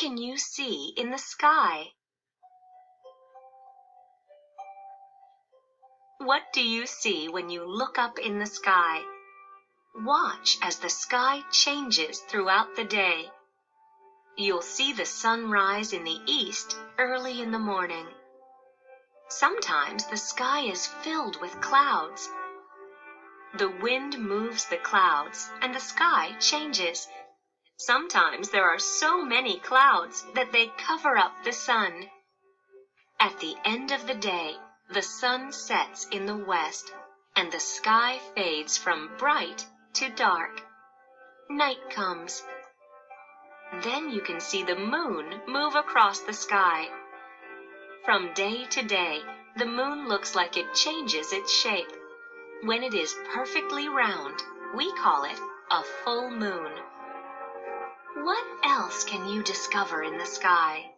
can you see in the sky? What do you see when you look up in the sky? Watch as the sky changes throughout the day. You'll see the sun rise in the east early in the morning. Sometimes the sky is filled with clouds. The wind moves the clouds and the sky changes. Sometimes there are so many clouds that they cover up the sun. At the end of the day, the sun sets in the west and the sky fades from bright to dark. Night comes. Then you can see the moon move across the sky. From day to day, the moon looks like it changes its shape. When it is perfectly round, we call it a full moon. What else can you discover in the sky?